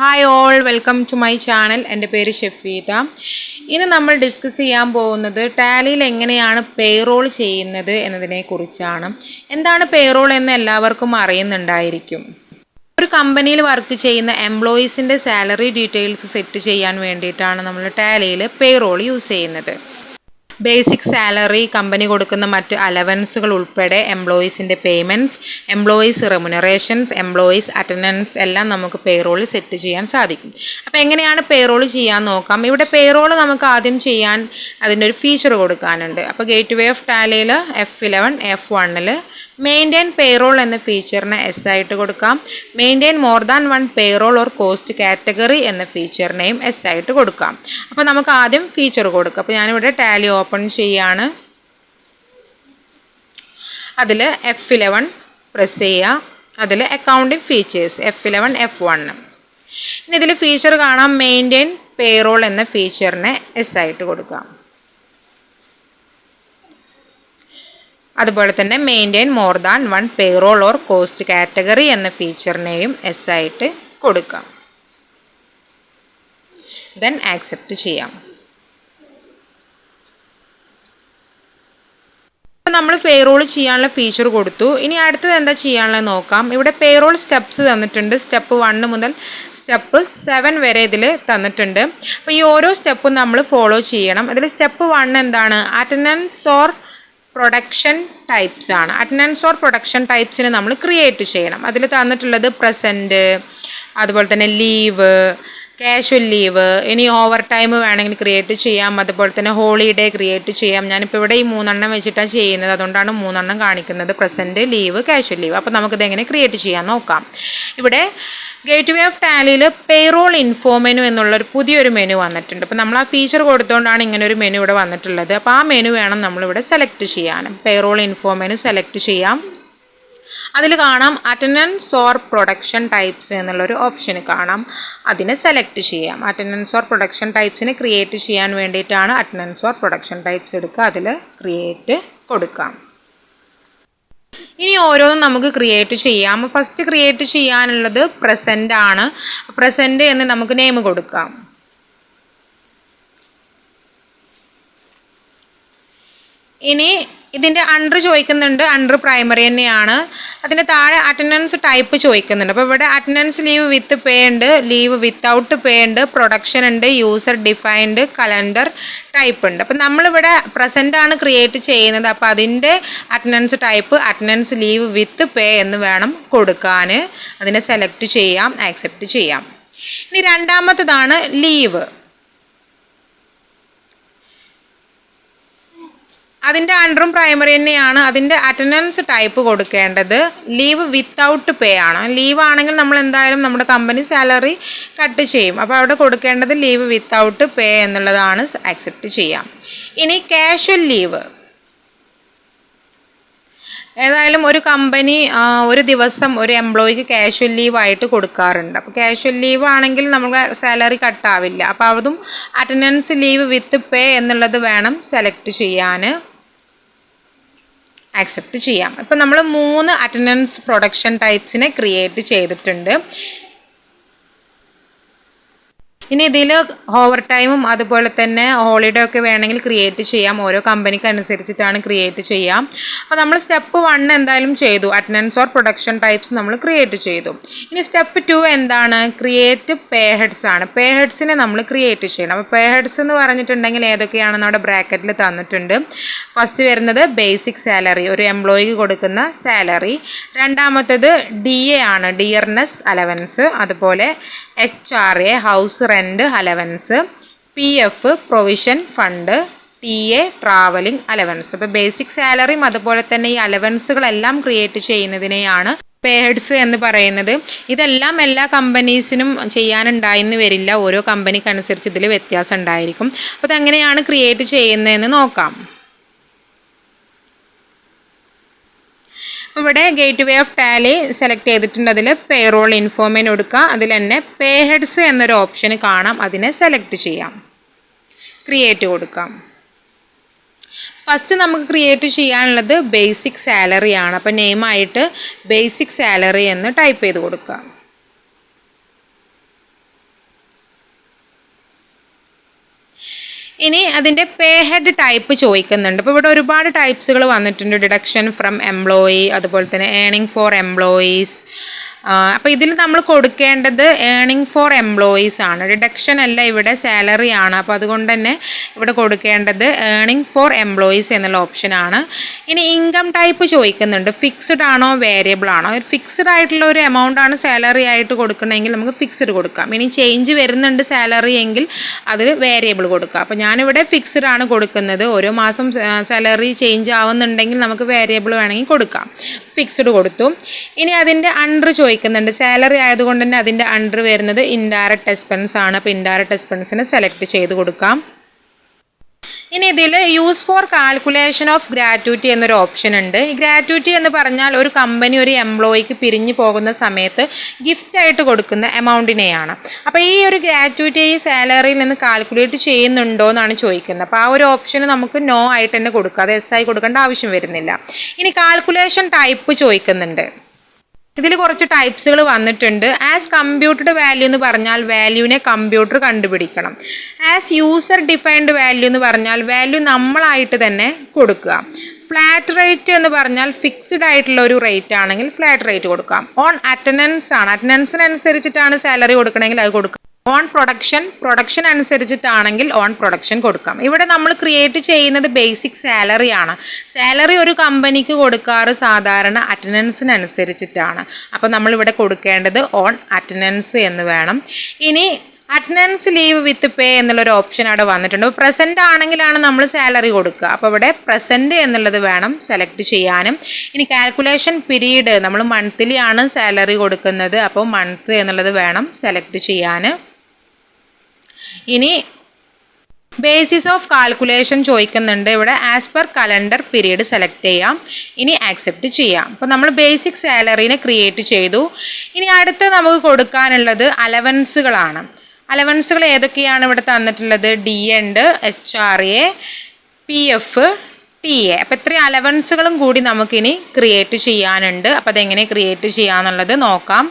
Hi all, welcome to my channel. എൻ്റെ പേര് ഷെഫീദ. ഇന്ന് നമ്മൾ ഡിസ്കസ് ചെയ്യാൻ പോകുന്നത് ടാലിയിൽ എങ്ങനെയാണ് പേറോൾ ചെയ്യുന്നത് എന്നതിനെ കുറിച്ചാണ്. എന്താണ് പേറോൾ എന്ന് എല്ലാവർക്കും അറിയുന്നുണ്ടായിരിക്കും. ഒരു കമ്പനിയിൽ വർക്ക് ചെയ്യുന്ന എംപ്ലോയീസിൻ്റെ സാലറി ഡീറ്റെയിൽസ് സെറ്റ് ചെയ്യാൻ വേണ്ടിയിട്ടാണ് നമ്മൾ ടാലിയിൽ പേറോൾ യൂസ് ചെയ്യുന്നത്. ബേസിക് സാലറി, കമ്പനി കൊടുക്കുന്ന മറ്റ് അലവൻസുകൾ ഉൾപ്പെടെ എംപ്ലോയീസിൻ്റെ പേയ്മെൻറ്റ്സ്, എംപ്ലോയീസ് റെമുനറേഷൻസ്, എംപ്ലോയീസ് അറ്റൻഡൻസ് എല്ലാം നമുക്ക് പേറോളിൽ സെറ്റ് ചെയ്യാൻ സാധിക്കും. അപ്പോൾ എങ്ങനെയാണ് പേറോൾ ചെയ്യാൻ നോക്കാം. ഇവിടെ പേറോൾ നമുക്ക് ആദ്യം ചെയ്യാൻ അതിൻ്റെ ഒരു ഫീച്ചർ കൊടുക്കാനുണ്ട്. അപ്പോൾ ഗേറ്റ് വേ ഓഫ് ടാലിയിൽ F11 F1 മെയിൻറ്റെയിൻ പേറോൾ എന്ന ഫീച്ചറിന് എസ് ആയിട്ട് കൊടുക്കാം. Maintain more than one payroll or cost category എന്ന ഫീച്ചറിനെയും എസ് ആയിട്ട് കൊടുക്കാം. അപ്പോൾ നമുക്ക് ആദ്യം ഫീച്ചർ കൊടുക്കാം. അപ്പോൾ ഞാനിവിടെ ടാലി ഓപ്പൺ ചെയ്യാണ്. അതിൽ F11 പ്രസ് ചെയ്യുക. അതിൽ അക്കൗണ്ടിങ് ഫീച്ചേഴ്സ് F11 F1. ഇനി ഇതിൽ ഫീച്ചർ കാണാം. മെയിൻറ്റെയിൻ പേറോൾ എന്ന ഫീച്ചറിനെ എസ് ആയിട്ട് കൊടുക്കാം. അതുപോലെ തന്നെ maintain more than one payroll or cost category എന്ന ഫീച്ചറിനെയും എസ് ആയിട്ട് കൊടുക്കാം. ദെൻ ആക്സെപ്റ്റ് ചെയ്യാം. നമ്മൾ പേറോൾ ചെയ്യാനുള്ള ഫീച്ചർ കൊടുത്തു. ഇനി അടുത്തത് എന്താ ചെയ്യാനുള്ളത് നോക്കാം. ഇവിടെ പേറോൾ സ്റ്റെപ്സ് തന്നിട്ടുണ്ട്. സ്റ്റെപ്പ് 1 മുതൽ സ്റ്റെപ്പ് 7 വരെ ഇതിൽ തന്നിട്ടുണ്ട്. അപ്പോൾ ഈ ഓരോ സ്റ്റെപ്പും നമ്മൾ ഫോളോ ചെയ്യണം. അതിൽ സ്റ്റെപ്പ് 1 എന്താണ്? അറ്റൻഡൻസ് ഓർ പ്രൊഡക്ഷൻ ടൈപ്സ് ആണ്. അറ്റൻഡൻസ് ഓർ പ്രൊഡക്ഷൻ ടൈപ്സിന് നമ്മൾ ക്രിയേറ്റ് ചെയ്യണം. അതിൽ തന്നിട്ടുള്ളത് പ്രസൻറ്റ്, അതുപോലെ തന്നെ ലീവ്, കാഷ്വൽ ലീവ്, ഇനി ഓവർ ടൈം വേണമെങ്കിൽ ക്രിയേറ്റ് ചെയ്യാം. അതുപോലെ തന്നെ ഹോളിഡേ ക്രിയേറ്റ് ചെയ്യാം. ഞാനിപ്പോൾ ഇവിടെ ഈ 3 വെച്ചിട്ടാണ് ചെയ്യുന്നത്, അതുകൊണ്ടാണ് 3 കാണിക്കുന്നത്: പ്രസൻറ്റ്, ലീവ്, കാഷ്വൽ ലീവ്. അപ്പോൾ നമുക്കിത് എങ്ങനെ ക്രിയേറ്റ് ചെയ്യാൻ നോക്കാം. ഇവിടെ ഗേറ്റ് വേ ഓഫ് ടാലിയിൽ പേറോൾ ഇൻഫോ മെനു എന്നുള്ളൊരു പുതിയൊരു മെനു വന്നിട്ടുണ്ട്. അപ്പോൾ നമ്മൾ ആ ഫീച്ചർ കൊടുത്തുകൊണ്ടാണ് ഇങ്ങനെ ഒരു മെനു ഇവിടെ വന്നിട്ടുള്ളത്. അപ്പോൾ ആ മെനു വേണം നമ്മളിവിടെ സെലക്ട് ചെയ്യാനും. പേറോൾ ഇൻഫോ മെനു സെലക്ട് ചെയ്യാം. അതിൽ കാണാം അറ്റൻഡൻസ് ഓർ പ്രൊഡക്ഷൻ ടൈപ്സ് എന്നുള്ളൊരു ഓപ്ഷൻ കാണാം. അതിനെ സെലക്ട് ചെയ്യാം. അറ്റൻഡൻസ് ഓർ പ്രൊഡക്ഷൻ ടൈപ്സിനെ ക്രിയേറ്റ് ചെയ്യാൻ വേണ്ടിയിട്ടാണ് അറ്റൻഡൻസ് ഓർ പ്രൊഡക്ഷൻ ടൈപ്സ് എടുക്കുക. അതിൽ ക്രിയേറ്റ് കൊടുക്കാം. ഇനി ഓരോന്നും നമുക്ക് ക്രിയേറ്റ് ചെയ്യാം. ഫസ്റ്റ് ക്രിയേറ്റ് ചെയ്യാനുള്ളത് പ്രസൻ്റ് ആണ്. പ്രസൻറ്റ് എന്ന് നമുക്ക് നെയിം കൊടുക്കാം. ഇനി ഇതിൻ്റെ അണ്ടർ ചോദിക്കുന്നുണ്ട്. അണ്ടർ പ്രൈമറി തന്നെയാണ്. അതിൻ്റെ താഴെ അറ്റൻഡൻസ് ടൈപ്പ് ചോദിക്കുന്നുണ്ട്. അപ്പോൾ ഇവിടെ അറ്റൻഡൻസ് ലീവ് വിത്ത് പേ ഉണ്ട്, ലീവ് വിത്തൗട്ട് പേ ഉണ്ട്, പ്രൊഡക്ഷൻ ഉണ്ട്, യൂസർ ഡിഫൈൻഡ്, കലണ്ടർ ടൈപ്പ് ഉണ്ട്. അപ്പം നമ്മളിവിടെ പ്രസൻ്റ് ആണ് ക്രിയേറ്റ് ചെയ്യുന്നത്. അപ്പോൾ അതിൻ്റെ അറ്റൻഡൻസ് ടൈപ്പ് അറ്റൻഡൻസ് ലീവ് വിത്ത് പേ എന്ന് വേണം കൊടുക്കാൻ. അതിനെ സെലക്ട് ചെയ്യാം, ആക്സെപ്റ്റ് ചെയ്യാം. ഇനി രണ്ടാമത്തതാണ് ലീവ്. അതിൻ്റെ അണ്ടറും പ്രൈമറി തന്നെയാണ്. അതിൻ്റെ അറ്റൻഡൻസ് ടൈപ്പ് കൊടുക്കേണ്ടത് ലീവ് വിത്തൗട്ട് പേ ആണ്. ലീവ് ആണെങ്കിൽ നമ്മൾ എന്തായാലും നമ്മുടെ കമ്പനി സാലറി കട്ട് ചെയ്യും. അപ്പോൾ അവിടെ കൊടുക്കേണ്ടത് ലീവ് വിത്തൗട്ട് പേ എന്നുള്ളതാണ്. ആക്സെപ്റ്റ് ചെയ്യാം. ഇനി കാഷ്വൽ ലീവ്. ഏതായാലും ഒരു കമ്പനി ഒരു ദിവസം ഒരു എംപ്ലോയിക്ക് കാഷ്വൽ ലീവ് ആയിട്ട് കൊടുക്കാറുണ്ട്. അപ്പോൾ കാഷ്വൽ ലീവ് ആണെങ്കിൽ നമുക്ക് സാലറി കട്ടാവില്ല. അപ്പോൾ അതും അറ്റൻഡൻസ് ലീവ് വിത്ത് പേ എന്നുള്ളത് വേണം സെലക്ട് ചെയ്യാൻ. ആക്സെപ്റ്റ് ചെയ്യാം. ഇപ്പം നമ്മൾ 3 അറ്റൻഡൻസ് പ്രൊഡക്ഷൻ ടൈപ്സിനെ ക്രിയേറ്റ് ചെയ്തിട്ടുണ്ട്. ഇനി ഇതിൽ ഓവർ ടൈമും അതുപോലെ തന്നെ ഹോളിഡേ ഒക്കെ വേണമെങ്കിൽ ക്രിയേറ്റ് ചെയ്യാം. ഓരോ കമ്പനിക്ക് അനുസരിച്ചിട്ടാണ് ക്രിയേറ്റ് ചെയ്യാം. അപ്പോൾ നമ്മൾ സ്റ്റെപ്പ് 1 എന്തായാലും ചെയ്തു. അറ്റൻഡൻസ് ഓർ പ്രൊഡക്ഷൻ ടൈപ്സ് നമ്മൾ ക്രിയേറ്റ് ചെയ്തു. ഇനി സ്റ്റെപ്പ് 2 എന്താണ്? ക്രിയേറ്റ് പേ ഹെഡ്സ് ആണ്. പേ ഹെഡ്സിനെ നമ്മൾ ക്രിയേറ്റ് ചെയ്യണം. അപ്പോൾ പേ ഹെഡ്സ് എന്ന് പറഞ്ഞിട്ടുണ്ടെങ്കിൽ ഏതൊക്കെയാണെന്ന് അവിടെ ബ്രാക്കറ്റിൽ തന്നിട്ടുണ്ട്. ഫസ്റ്റ് വരുന്നത് ബേസിക് സാലറി, ഒരു എംപ്ലോയിക്ക് കൊടുക്കുന്ന സാലറി. രണ്ടാമത്തേത് DA ആണ്, ഡിയർനെസ് അലവൻസ്. അതുപോലെ HRA house rent allowance, PF provision fund, TA travelling allowance. അപ്പോൾ ബേസിക് സാലറിയും അതുപോലെ തന്നെ ഈ അലവൻസുകളെല്ലാം ക്രിയേറ്റ് ചെയ്യുന്നതിനെയാണ് പേ ഹെഡ്സ് എന്ന് പറയുന്നത്. ഇതെല്ലാം എല്ലാ കമ്പനീസിനും ചെയ്യാനുണ്ടായെന്ന് വരില്ല. ഓരോ കമ്പനിക്ക് അനുസരിച്ച് ഇതിൽ വ്യത്യാസം ഉണ്ടായിരിക്കും. അപ്പോൾ അതെങ്ങനെയാണ് ക്രിയേറ്റ് ചെയ്യുന്നതെന്ന് നോക്കാം. ഇവിടെ gateway of Tally select ചെയ്തിട്ടുണ്ട്. അതിൽ പേറോൾ ഇൻഫോ മെനു കൊടുക്കുക. അതിൽ തന്നെ പേ ഹെഡ്സ് എന്നൊരു ഓപ്ഷൻ കാണാം. അതിനെ സെലക്ട് ചെയ്യാം, ക്രിയേറ്റ് കൊടുക്കാം. ഫസ്റ്റ് നമുക്ക് ക്രിയേറ്റ് ചെയ്യാനുള്ളത് ബേസിക് സാലറി ആണ്. അപ്പോൾ നെയിമായിട്ട് ബേസിക് സാലറി എന്ന് ടൈപ്പ് ചെയ്ത് കൊടുക്കുക. ഇനി അതിൻ്റെ പേ ഹെഡ് ടൈപ്പ് ചോദിക്കുന്നുണ്ട്. അപ്പോൾ ഇവിടെ ഒരുപാട് ടൈപ്സുകൾ വന്നിട്ടുണ്ട്. ഡിഡക്ഷൻ ഫ്രം എംപ്ലോയി, അതുപോലെ തന്നെ ഏണിംഗ് ഫോർ എംപ്ലോയീസ്. അപ്പോൾ ഇതിൽ നമ്മൾ കൊടുക്കേണ്ടത് ഏണിംഗ് ഫോർ എംപ്ലോയീസ് ആണ്. ഡിഡക്ഷൻ അല്ല, ഇവിടെ സാലറി ആണ്. അപ്പോൾ അതുകൊണ്ട് തന്നെ ഇവിടെ കൊടുക്കേണ്ടത് ഏണിംഗ് ഫോർ എംപ്ലോയീസ് എന്നുള്ള ഓപ്ഷനാണ്. ഇനി ഇൻകം ടൈപ്പ് ചോദിക്കുന്നുണ്ട്. ഫിക്സ്ഡ് ആണോ വേരിയബിൾ ആണോ? ഒരു ഫിക്സ്ഡ് ആയിട്ടുള്ള ഒരു എമൗണ്ട് ആണ് സാലറി ആയിട്ട് കൊടുക്കണമെങ്കിൽ നമുക്ക് ഫിക്സ്ഡ് കൊടുക്കാം. ഇനി ചേഞ്ച് വരുന്നുണ്ട് സാലറി എങ്കിൽ അതിൽ വേരിയബിൾ കൊടുക്കാം. അപ്പോൾ ഞാനിവിടെ ഫിക്സ്ഡ് ആണ് കൊടുക്കുന്നത്. ഓരോ മാസം സാലറി ചേഞ്ച് ആവുന്നുണ്ടെങ്കിൽ നമുക്ക് വേരിയബിൾ വേണമെങ്കിൽ കൊടുക്കാം. ഫിക്സ്ഡ് കൊടുത്തു. ഇനി അതിൻ്റെ അണ്ടർ ചോദിക്കുന്നുണ്ട്. സാലറി ആയതുകൊണ്ട് തന്നെ അതിൻ്റെ അണ്ടർ വരുന്നത് ഇൻഡയറക്റ്റ് എക്സ്പെൻസ് ആണ്. അപ്പോൾ ഇൻഡയറക്റ്റ് എക്സ്പെൻസിനെ സെലക്ട് ചെയ്ത് കൊടുക്കാം. ഇനി ഇതിൽ use for calculation of gratuity എന്നൊരു ഓപ്ഷൻ ഉണ്ട്. ഈ ഗ്രാറ്റുവിറ്റി എന്ന് പറഞ്ഞാൽ ഒരു കമ്പനി ഒരു എംപ്ലോയിക്ക് പിരിഞ്ഞു പോകുന്ന സമയത്ത് ഗിഫ്റ്റ് ആയിട്ട് കൊടുക്കുന്ന എമൗണ്ടിനെയാണ്. അപ്പോൾ ഈ ഒരു ഗ്രാറ്റുവിറ്റി ഈ സാലറിയിൽ നിന്ന് കാൽക്കുലേറ്റ് ചെയ്യുന്നുണ്ടോ എന്നാണ് ചോദിക്കുന്നത്. അപ്പോൾ ആ ഒരു ഓപ്ഷന് നമുക്ക് നോ ആയിട്ട് തന്നെ കൊടുക്കാം. അത് എസ് ആയി കൊടുക്കേണ്ട ആവശ്യം വരുന്നില്ല. ഇനി കാൽക്കുലേഷൻ ടൈപ്പ് ചോദിക്കുന്നുണ്ട്. ഇതിൽ കുറച്ച് ടൈപ്സുകൾ വന്നിട്ടുണ്ട്. ആസ് കമ്പ്യൂട്ടഡ് വാല്യൂ എന്ന് പറഞ്ഞാൽ വാല്യൂവിനെ കമ്പ്യൂട്ടർ കണ്ടുപിടിക്കണം. ആസ് യൂസർ ഡിഫൈൻഡ് വാല്യൂ എന്ന് പറഞ്ഞാൽ വാല്യൂ നമ്മളായിട്ട് തന്നെ കൊടുക്കുക. ഫ്ലാറ്റ് റേറ്റ് എന്ന് പറഞ്ഞാൽ ഫിക്സ്ഡ് ആയിട്ടുള്ള ഒരു റേറ്റ് ആണെങ്കിൽ ഫ്ലാറ്റ് റേറ്റ് കൊടുക്കാം. ഓൺ അറ്റൻഡൻസ് ആണ്. അറ്റൻഡൻസിനനുസരിച്ചിട്ടാണ് സാലറി കൊടുക്കണമെങ്കിൽ അത് കൊടുക്കാം. ഓൺ പ്രൊഡക്ഷൻ അനുസരിച്ചിട്ടാണെങ്കിൽ ഓൺ പ്രൊഡക്ഷൻ കൊടുക്കാം. ഇവിടെ നമ്മൾ ക്രിയേറ്റ് ചെയ്യുന്നത് ബേസിക് സാലറി ആണ്. സാലറി ഒരു കമ്പനിക്ക് കൊടുക്കാറ് സാധാരണ അറ്റൻഡൻസിനനുസരിച്ചിട്ടാണ്. അപ്പോൾ നമ്മളിവിടെ കൊടുക്കേണ്ടത് ഓൺ അറ്റൻഡൻസ് എന്ന് വേണം. ഇനി അറ്റൻഡൻസ് ലീവ് വിത്ത് പേ എന്നുള്ളൊരു ഓപ്ഷൻ അവിടെ വന്നിട്ടുണ്ട്. അപ്പോൾ പ്രസൻറ്റ് ആണെങ്കിലാണ് നമ്മൾ സാലറി കൊടുക്കുക. അപ്പോൾ ഇവിടെ പ്രസൻറ്റ് എന്നുള്ളത് വേണം സെലക്ട് ചെയ്യാനും. ഇനി കാൽക്കുലേഷൻ പീരീഡ് നമ്മൾ മന്ത്ലി ആണ് സാലറി കൊടുക്കുന്നത്. അപ്പോൾ മന്ത് എന്നുള്ളത് വേണം സെലക്ട് ചെയ്യാൻ. ഇനി ബേസിസ് ഓഫ് കാൽക്കുലേഷൻ ചോദിക്കുന്നുണ്ട്. ഇവിടെ as per calendar period select ചെയ്യാം. ഇനി ആക്സെപ്റ്റ് ചെയ്യാം. അപ്പോൾ നമ്മൾ ബേസിക് സാലറീനെ ക്രിയേറ്റ് ചെയ്തു. ഇനി അടുത്ത് നമുക്ക് കൊടുക്കാനുള്ളത് അലവൻസുകളാണ്. അലവൻസുകൾ ഏതൊക്കെയാണ് ഇവിടെ തന്നിട്ടുള്ളത്? ഡി ഉണ്ട്, HRA, PF, TA. അപ്പോൾ ഇത്രയും അലവൻസുകളും കൂടി നമുക്കിനി ക്രിയേറ്റ് ചെയ്യാനുണ്ട്. അപ്പോൾ അതെങ്ങനെ ക്രിയേറ്റ് ചെയ്യാന്നുള്ളത് നോക്കാം.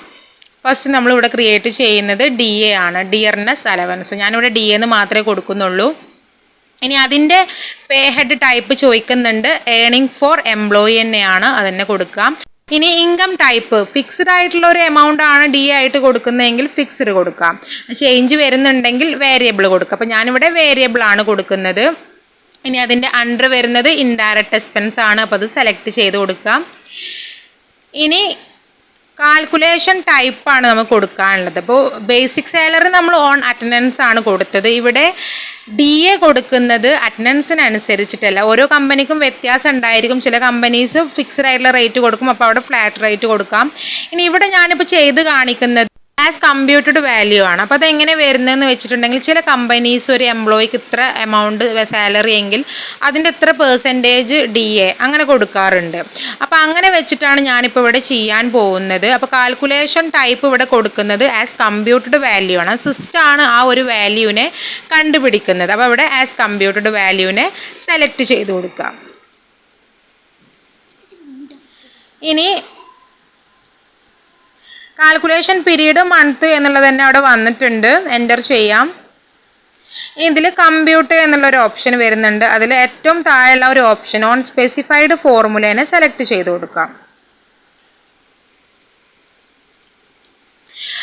ഫസ്റ്റ് നമ്മളിവിടെ ക്രിയേറ്റ് ചെയ്യുന്നത് DA ആണ്, ഡിയർനെസ് അലവൻസ്. ഞാനിവിടെ DA എന്ന് മാത്രമേ കൊടുക്കുന്നുള്ളൂ. ഇനി അതിൻ്റെ പേ ഹെഡ് ടൈപ്പ് ചോദിക്കുന്നുണ്ട്. ഏണിംഗ് ഫോർ എംപ്ലോയി തന്നെയാണ്, അതന്നെ കൊടുക്കാം. ഇനി ഇൻകം ടൈപ്പ് ഫിക്സ്ഡ് ആയിട്ടുള്ള ഒരു എമൗണ്ട് ആണ് DA ആയിട്ട് കൊടുക്കുന്നതെങ്കിൽ ഫിക്സ്ഡ് കൊടുക്കാം. ചേഞ്ച് വരുന്നുണ്ടെങ്കിൽ വേരിയബിൾ കൊടുക്കാം. അപ്പോൾ ഞാനിവിടെ വേരിയബിൾ ആണ് കൊടുക്കുന്നത്. ഇനി അതിൻ്റെ അണ്ടർ വരുന്നത് ഇൻഡയറക്റ്റ് എക്സ്പെൻസ് ആണ്. അപ്പോൾ അത് സെലക്ട് ചെയ്ത് കൊടുക്കാം. ഇനി കാൽക്കുലേഷൻ ടൈപ്പാണ് നമുക്ക് കൊടുക്കാനുള്ളത്. അപ്പോൾ ബേസിക് സാലറി നമ്മൾ ഓൺ അറ്റൻഡൻസ് ആണ് കൊടുത്തത്. ഇവിടെ DA കൊടുക്കുന്നത് അറ്റൻഡൻസിനനുസരിച്ചിട്ടല്ല. ഓരോ കമ്പനിക്കും വ്യത്യാസം ഉണ്ടായിരിക്കും. ചില കമ്പനീസ് ഫിക്സ്ഡ് ആയിട്ടുള്ള റേറ്റ് കൊടുക്കും. അപ്പോൾ അവിടെ ഫ്ലാറ്റ് റേറ്റ് കൊടുക്കാം. ഇനി ഇവിടെ ഞാനിപ്പോൾ ചെയ്ത് കാണിക്കുന്നത് ആസ് കമ്പ്യൂട്ടഡ് വാല്യൂ ആണ്. അപ്പോൾ അതെങ്ങനെ വരുന്നതെന്ന് വെച്ചിട്ടുണ്ടെങ്കിൽ ചില കമ്പനീസ് ഒരു എംപ്ലോയിക്ക് ഇത്ര എമൗണ്ട് സാലറി എങ്കിൽ അതിൻ്റെ എത്ര പെർസെൻറ്റേജ് DA അങ്ങനെ കൊടുക്കാറുണ്ട്. അപ്പോൾ അങ്ങനെ വെച്ചിട്ടാണ് ഞാനിപ്പോൾ ഇവിടെ ചെയ്യാൻ പോകുന്നത്. അപ്പോൾ കാൽക്കുലേഷൻ ടൈപ്പ് ഇവിടെ കൊടുക്കുന്നത് ആസ് കമ്പ്യൂട്ടഡ് വാല്യൂ ആണ്. സിസ്റ്റമാണ് ആ ഒരു വാല്യൂവിനെ കണ്ടുപിടിക്കുന്നത്. അപ്പോൾ ഇവിടെ ആസ് കമ്പ്യൂട്ടഡ് വാല്യൂവിനെ സെലക്ട് ചെയ്ത് കൊടുക്കാം. ഇനി കാൽക്കുലേഷൻ പീരീഡ് മന്ത് എന്നുള്ളത് തന്നെ അവിടെ വന്നിട്ടുണ്ട്. എൻ്റർ ചെയ്യാം. ഇതിൽ കമ്പ്യൂട്ട് എന്നുള്ളൊരു ഓപ്ഷൻ വരുന്നുണ്ട്. അതിൽ ഏറ്റവും താഴെയുള്ള ഒരു ഓപ്ഷൻ ഓൺ സ്പെസിഫൈഡ് ഫോർമുലേനെ സെലക്ട് ചെയ്ത് കൊടുക്കാം.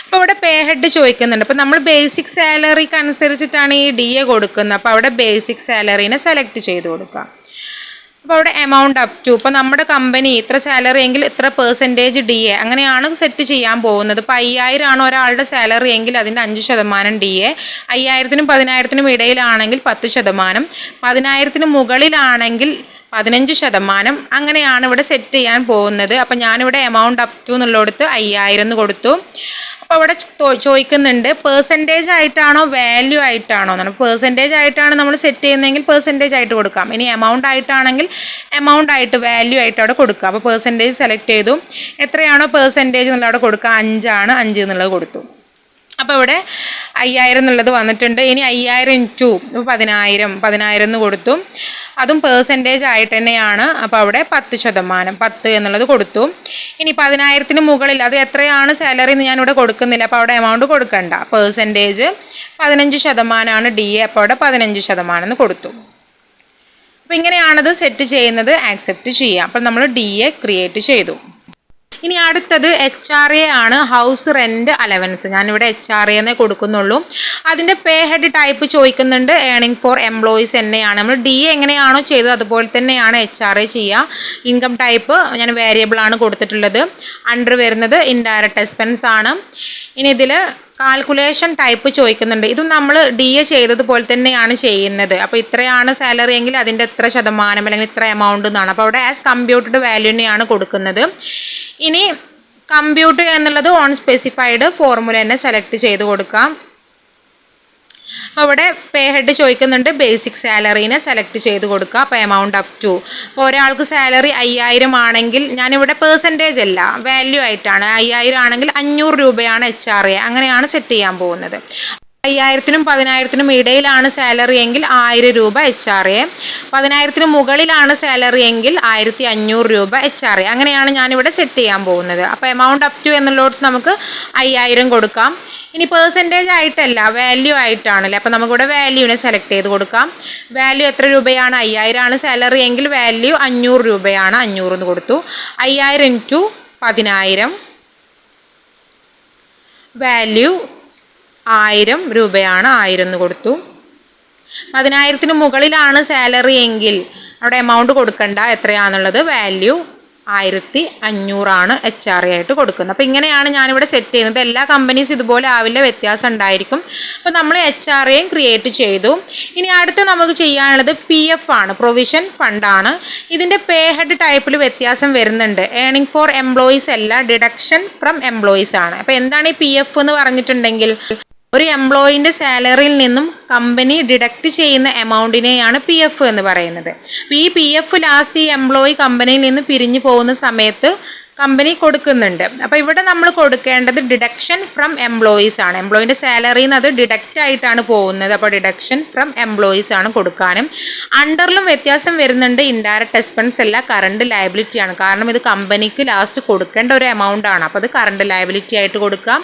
അപ്പോൾ ഇവിടെ പേ ഹെഡ് ചോദിക്കുന്നുണ്ട്. അപ്പോൾ നമ്മൾ ബേസിക് സാലറിക്ക് അനുസരിച്ചിട്ടാണ് ഈ DA കൊടുക്കുന്നത്. അപ്പോൾ അവിടെ ബേസിക് സാലറീനെ സെലക്ട് ചെയ്ത് കൊടുക്കാം. അപ്പോൾ അവിടെ എമൗണ്ട് അപ് ടു, ഇപ്പോൾ നമ്മുടെ കമ്പനി ഇത്ര സാലറി എങ്കിൽ ഇത്ര പെർസെൻറ്റേജ് DA അങ്ങനെയാണ് സെറ്റ് ചെയ്യാൻ പോകുന്നത്. ഇപ്പോൾ 5000 ആണ് ഒരാളുടെ സാലറി എങ്കിൽ അതിൻ്റെ 5% DA, 5000-നും 10000-നും ഇടയിലാണെങ്കിൽ 10%, 10000-ന് മുകളിലാണെങ്കിൽ 15%, അങ്ങനെയാണ് ഇവിടെ സെറ്റ് ചെയ്യാൻ പോകുന്നത്. അപ്പോൾ ഞാനിവിടെ എമൗണ്ട് അപ് ടു എന്നുള്ളിടത്ത് 5000 എന്ന് കൊടുത്തു. അപ്പോൾ അവിടെ ചോദിക്കുന്നുണ്ട് പെർസെൻറ്റേജ് ആയിട്ടാണോ വാല്യൂ ആയിട്ടാണോ എന്നാണ്. പെർസെൻറ്റേജ് ആയിട്ടാണ് നമ്മൾ സെറ്റ് ചെയ്യുന്നതെങ്കിൽ പെർസെൻറ്റേജ് ആയിട്ട് കൊടുക്കാം. ഇനി എമൗണ്ട് ആയിട്ടാണെങ്കിൽ എമൗണ്ട് ആയിട്ട് വാല്യൂ ആയിട്ട് അവിടെ കൊടുക്കുക. അപ്പോൾ പെർസെൻറ്റേജ് സെലക്ട് ചെയ്തു. എത്രയാണോ പെർസെൻറ്റേജ് എന്നുള്ള അവിടെ കൊടുക്കുക, 5 ആണ്, 5 എന്നുള്ളത് കൊടുത്തു. അപ്പോൾ ഇവിടെ 5000 എന്നുള്ളത് വന്നിട്ടുണ്ട്. ഇനി 5000 ഇൻറ്റു 10,000 എന്ന് കൊടുത്തു. അതും പേഴ്സൻറ്റേജ് ആയിട്ട് തന്നെയാണ്. അപ്പോൾ അവിടെ 10%, 10 എന്നുള്ളത് കൊടുത്തു. ഇനി 10,000-ന് മുകളിൽ അത് എത്രയാണ് സാലറി എന്ന് ഞാനിവിടെ കൊടുക്കുന്നില്ല, അപ്പോൾ അവിടെ എമൗണ്ട് കൊടുക്കണ്ട. പേഴ്സൻറ്റേജ് 15% DA, അപ്പോൾ അവിടെ 15% എന്ന് കൊടുത്തു. അപ്പോൾ ഇങ്ങനെയാണത് സെറ്റ് ചെയ്യുന്നത്. ആക്സെപ്റ്റ് ചെയ്യാം. അപ്പോൾ നമ്മൾ DA ക്രിയേറ്റ് ചെയ്തു. ഇനി അടുത്തത് HRA ആണ്, ഹൗസ് റെൻറ്റ് അലവൻസ്. ഞാനിവിടെ HRA എന്നേ കൊടുക്കുന്നുള്ളൂ. അതിൻ്റെ പേ ഹെഡ് ടൈപ്പ് ചോദിക്കുന്നുണ്ട്. ഏണിംഗ് ഫോർ എംപ്ലോയീസ് തന്നെയാണ്. നമ്മൾ DA എങ്ങനെയാണോ ചെയ്തത് അതുപോലെ തന്നെയാണ് HRA ചെയ്യുക. ഇൻകം ടൈപ്പ് ഞാൻ വേരിയബിൾ ആണ് കൊടുത്തിട്ടുള്ളത്. അണ്ടർ വരുന്നത് ഇൻഡയറക്റ്റ് എക്സ്പെൻസ് ആണ്. ഇനി ഇതിൽ കാൽക്കുലേഷൻ ടൈപ്പ് ചോദിക്കുന്നുണ്ട്. ഇതും നമ്മൾ DA ചെയ്തതുപോലെ തന്നെയാണ് ചെയ്യുന്നത്. അപ്പോൾ ഇത്രയാണ് സാലറി എങ്കിൽ അതിൻ്റെ എത്ര ശതമാനം അല്ലെങ്കിൽ ഇത്ര എമൗണ്ട് എന്നാണ്. അപ്പോൾ അവിടെ ആസ് കമ്പ്യൂട്ടഡ് വാല്യൂനെയാണ് കൊടുക്കുന്നത്. ഇനി കമ്പ്യൂട്ട് എന്നുള്ളത് ഓൺ സ്പെസിഫൈഡ് ഫോർമുല തന്നെ സെലക്ട് ചെയ്ത് കൊടുക്കാം. അപ്പോൾ ഇവിടെ പേ ഹെഡ് ചോദിക്കുന്നുണ്ട്. ബേസിക് സാലറീനെ സെലക്ട് ചെയ്ത് കൊടുക്കുക. അപ്പോൾ എമൗണ്ട് അപ് ടു, അപ്പോൾ ഒരാൾക്ക് സാലറി 5000 ആണെങ്കിൽ ഞാനിവിടെ പേഴ്സൻറ്റേജ് അല്ല വാല്യൂ ആയിട്ടാണ്. 5000 ആണെങ്കിൽ 500 രൂപയാണ് HRA. അങ്ങനെയാണ് സെറ്റ് ചെയ്യാൻ പോകുന്നത്. 5000-നും 10,000-നും ഇടയിലാണ് സാലറി എങ്കിൽ 1000 രൂപ HRA. 10,000-ന് മുകളിലാണ് സാലറി എങ്കിൽ 1500 രൂപ HRA. അങ്ങനെയാണ് ഞാനിവിടെ സെറ്റ് ചെയ്യാൻ പോകുന്നത്. അപ്പോൾ എമൗണ്ട് അപ് ടു എന്നുള്ളിടത്ത് നമുക്ക് 5000 കൊടുക്കാം. ഇനി പേഴ്സൻറ്റേജ് ആയിട്ടല്ല വാല്യൂ ആയിട്ടാണല്ലേ, അപ്പോൾ നമുക്കിവിടെ വാല്യൂവിനെ സെലക്ട് ചെയ്ത് കൊടുക്കാം. വാല്യൂ എത്ര രൂപയാണ്? 5000 ആണ് സാലറി എങ്കിൽ വാല്യൂ 500 രൂപയാണ്. 500 എന്ന് കൊടുത്തു. 5000 ഇൻറ്റു 10,000 വാല്യൂ 1000 രൂപയാണ്. 1000 എന്ന് കൊടുത്തു. 10,000-ന് മുകളിലാണ് സാലറി എങ്കിൽ അവിടെ എമൗണ്ട് കൊടുക്കണ്ട, എത്രയാണെന്നുള്ളത് വാല്യൂ 1500 ആണ് HRA ആയിട്ട് കൊടുക്കുന്നത്. അപ്പോൾ ഇങ്ങനെയാണ് ഞാനിവിടെ സെറ്റ് ചെയ്യുന്നത്. എല്ലാ കമ്പനീസ് ഇതുപോലെ ആവില്ല, വ്യത്യാസം ഉണ്ടായിരിക്കും. അപ്പോൾ നമ്മൾ HRAയും ക്രിയേറ്റ് ചെയ്തു. ഇനി അടുത്ത് നമുക്ക് ചെയ്യാനുള്ളത് PF ആണ്, പ്രൊവിഷൻ ഫണ്ടാണ്. ഇതിൻ്റെ പേ ഹെഡ് ടൈപ്പിൽ വ്യത്യാസം വരുന്നുണ്ട്. ഏണിംഗ് ഫോർ എംപ്ലോയീസ് അല്ല, ഡിഡക്ഷൻ ഫ്രം എംപ്ലോയീസ് ആണ്. അപ്പോൾ എന്താണ് ഈ PF എന്ന് പറഞ്ഞിട്ടുണ്ടെങ്കിൽ ഒരു എംപ്ലോയിൻ്റെ സാലറിയിൽ നിന്നും കമ്പനി ഡിഡക്റ്റ് ചെയ്യുന്ന എമൗണ്ടിനെയാണ് PF എന്ന് പറയുന്നത്. അപ്പോൾ ഈ PF ലാസ്റ്റ് ഈ എംപ്ലോയി കമ്പനിയിൽ നിന്ന് പിരിഞ്ഞു പോകുന്ന സമയത്ത് കമ്പനി കൊടുക്കുന്നുണ്ട്. അപ്പോൾ ഇവിടെ നമ്മൾ കൊടുക്കേണ്ടത് ഡിഡക്ഷൻ ഫ്രം എംപ്ലോയീസ് ആണ്. എംപ്ലോയിൻ്റെ സാലറിയിൽ നിന്ന് അത് ഡിഡക്റ്റ് ആയിട്ടാണ് പോകുന്നത്. അപ്പോൾ ഡിഡക്ഷൻ ഫ്രം എംപ്ലോയീസ് ആണ് കൊടുക്കാനും. അണ്ടറിലും വ്യത്യാസം വരുന്നുണ്ട്. ഇൻഡയറക്റ്റ് എക്സ്പെൻസ് അല്ല, കറണ്ട് ലയബിലിറ്റി ആണ്. കാരണം ഇത് കമ്പനിക്ക് ലാസ്റ്റ് കൊടുക്കേണ്ട ഒരു എമൗണ്ട് ആണ്. അപ്പോൾ അത് കറണ്ട് ലയബിലിറ്റി ആയിട്ട് കൊടുക്കാം.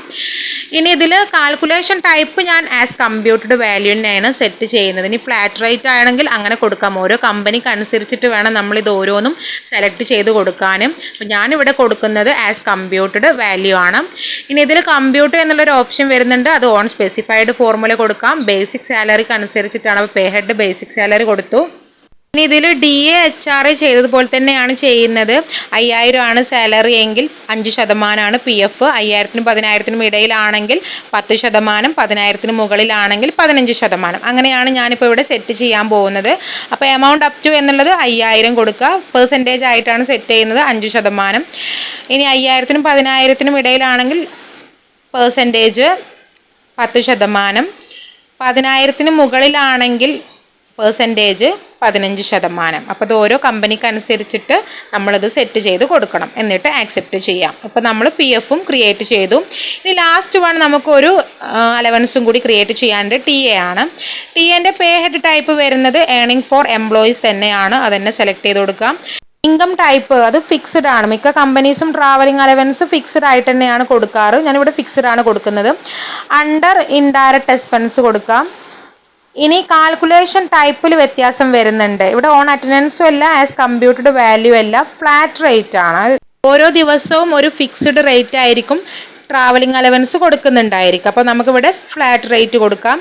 ഇനി ഇതിൽ കാൽക്കുലേഷൻ ടൈപ്പ് ഞാൻ ആസ് കമ്പ്യൂട്ടഡ് വാല്യൂനെയാണ് സെറ്റ് ചെയ്യുന്നത്. ഇനി ഫ്ലാറ്റ് റേറ്റ് ആണെങ്കിൽ അങ്ങനെ കൊടുക്കാം. ഓരോ കമ്പനിക്ക് അനുസരിച്ചിട്ട് വേണം നമ്മളിത് ഓരോന്നും സെലക്ട് ചെയ്ത് കൊടുക്കാനും. അപ്പോൾ ഞാനിവിടെ കൊടുക്കുന്നത് ആസ് കമ്പ്യൂട്ടഡ് വാല്യൂ ആണ്. ഇനി ഇതിൽ കമ്പ്യൂട്ട് എന്നുള്ളൊരു ഓപ്ഷൻ വരുന്നുണ്ട്. അത് ഓൺ സ്പെസിഫൈഡ് ഫോർമുല കൊടുക്കാം. ബേസിക് സാലറിക്ക് അനുസരിച്ചിട്ടാണ്. അപ്പോൾ പേ ഹെഡ് ബേസിക് സാലറി കൊടുത്തു. ഇനി ഇതിൽ DA HRA ചെയ്തതുപോലെ തന്നെയാണ് ചെയ്യുന്നത്. 5000 ആണ് സാലറി എങ്കിൽ 5% PF. 5000-നും 10,000-നും ഇടയിലാണെങ്കിൽ 10%, 10,000-ന് മുകളിലാണെങ്കിൽ 15%. അങ്ങനെയാണ് ഞാനിപ്പോൾ ഇവിടെ സെറ്റ് ചെയ്യാൻ പോകുന്നത്. അപ്പോൾ എമൗണ്ട് അപ് ടു എന്നുള്ളത് 5000 കൊടുക്കുക. പേഴ്സൻറ്റേജ് ആയിട്ടാണ് സെറ്റ് ചെയ്യുന്നത്, 5%. ഇനി 5000-നും 10,000-നും ഇടയിലാണെങ്കിൽ പേഴ്സൻറ്റേജ് 10%, 10,000-ന് മുകളിലാണെങ്കിൽ പേഴ്സൻറ്റേജ് 15%. അപ്പോൾ ഇത് ഓരോ കമ്പനിക്ക് അനുസരിച്ചിട്ട് നമ്മളത് സെറ്റ് ചെയ്ത് കൊടുക്കണം. എന്നിട്ട് ആക്സെപ്റ്റ് ചെയ്യാം. അപ്പോൾ നമ്മൾ PFും ക്രിയേറ്റ് ചെയ്തു. ഇനി ലാസ്റ്റ് വൺ നമുക്കൊരു അലവൻസും കൂടി ക്രിയേറ്റ് ചെയ്യാണ്ട് TA ആണ്. ടിഎൻ്റെ പേ ഹെഡ് ടൈപ്പ് വരുന്നത് ഏണിംഗ് ഫോർ എംപ്ലോയീസ് തന്നെയാണ്. അതന്നെ സെലക്ട് ചെയ്ത് കൊടുക്കാം. ഇൻകം ടൈപ്പ് അത് ഫിക്സ്ഡ് ആണ്. മിക്ക കമ്പനീസും ട്രാവലിംഗ് അലവൻസ് ഫിക്സ്ഡ് ആയിട്ട് തന്നെയാണ് കൊടുക്കാറ്. ഞാനിവിടെ ഫിക്സ്ഡ് ആണ് കൊടുക്കുന്നത്. അണ്ടർ ഇൻഡയറക്റ്റ് എക്സ്പെൻസ് കൊടുക്കാം. ഇനി കാൽക്കുലേഷൻ ടൈപ്പിൽ വ്യത്യാസം വരുന്നുണ്ട്. ഇവിടെ ഓൺ അറ്റൻഡൻസും അല്ല, ആസ് കമ്പ്യൂട്ടഡ് വാല്യൂ അല്ല, ഫ്ലാറ്റ് റേറ്റ് ആണ്. ഓരോ ദിവസവും ഒരു ഫിക്സ്ഡ് റേറ്റ് ആയിരിക്കും ട്രാവലിംഗ് അലവൻസ് കൊടുക്കുന്നുണ്ടായിരിക്കും. അപ്പോൾ നമുക്കിവിടെ ഫ്ലാറ്റ് റേറ്റ് കൊടുക്കാം.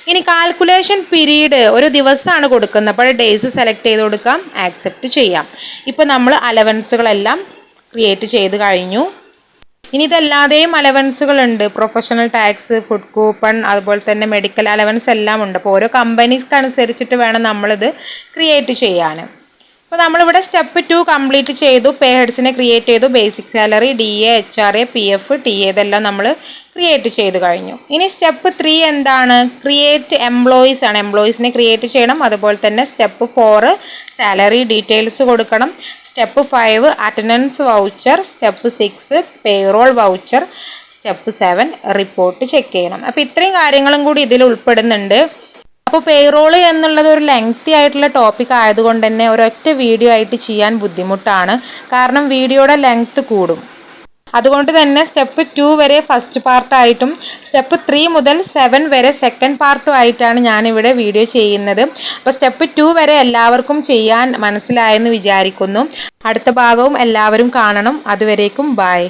ഇനി കാൽക്കുലേഷൻ പീരീഡ് ഒരു ദിവസമാണ് കൊടുക്കുന്നത്. അപ്പോൾ ഡേയ്സ് സെലക്ട് ചെയ്ത് കൊടുക്കാം. ആക്സെപ്റ്റ് ചെയ്യാം. ഇപ്പോൾ നമ്മൾ അലവൻസുകളെല്ലാം ക്രിയേറ്റ് ചെയ്ത് കഴിഞ്ഞു. ഇനി ഇതല്ലാതെയും അലവൻസുകളുണ്ട്. പ്രൊഫഷണൽ ടാക്സ്, ഫുഡ് കൂപ്പൺ, അതുപോലെ തന്നെ മെഡിക്കൽ അലവൻസ് എല്ലാം ഉണ്ട്. അപ്പോൾ ഓരോ കമ്പനീസ്ക്ക് അനുസരിച്ചിട്ട് വേണം നമ്മളിത് ക്രിയേറ്റ് ചെയ്യാൻ. അപ്പോൾ നമ്മളിവിടെ സ്റ്റെപ്പ് 2 കംപ്ലീറ്റ് ചെയ്തു. പേ ഹെഡ്സിനെ ക്രിയേറ്റ് ചെയ്തു. Basic salary, DA, HRA, PF, TA ഇതെല്ലാം നമ്മൾ ക്രിയേറ്റ് ചെയ്ത് കഴിഞ്ഞു. ഇനി സ്റ്റെപ്പ് 3 എന്താണ്? ക്രിയേറ്റ് എംപ്ലോയീസ് ആണ്. എംപ്ലോയീസിനെ ക്രിയേറ്റ് ചെയ്യണം. അതുപോലെ തന്നെ സ്റ്റെപ്പ് 4 സാലറി ഡീറ്റെയിൽസ് കൊടുക്കണം. Step 5 attendance voucher. Step 6 payroll voucher. Step 7 report check ചെയ്യണം. അപ്പോൾ ഇത്രയും കാര്യങ്ങളും കൂടി ഇതിൽ ഉൾപ്പെടുന്നുണ്ട്. അപ്പോൾ പേറോള് എന്നുള്ളത് ഒരു ലെങ്തി ആയിട്ടുള്ള ടോപ്പിക് ആയതുകൊണ്ട് തന്നെ ഒരൊറ്റ വീഡിയോ ആയിട്ട് ചെയ്യാൻ ബുദ്ധിമുട്ടാണ്. കാരണം വീഡിയോയുടെ ലെങ്ത് കൂടും. അതുകൊണ്ട് തന്നെ സ്റ്റെപ്പ് 2 വരെ ഫസ്റ്റ് പാർട്ടായിട്ടും സ്റ്റെപ്പ് 3 മുതൽ 7 വരെ സെക്കൻഡ് പാർട്ടും ആയിട്ടാണ് ഞാനിവിടെ വീഡിയോ ചെയ്യുന്നത്. അപ്പോൾ സ്റ്റെപ്പ് 2 വരെ എല്ലാവർക്കും ചെയ്യാൻ മനസ്സിലായെന്ന് വിചാരിക്കുന്നു. അടുത്ത ഭാഗവും എല്ലാവരും കാണണം. അതുവരേക്കും ബൈ.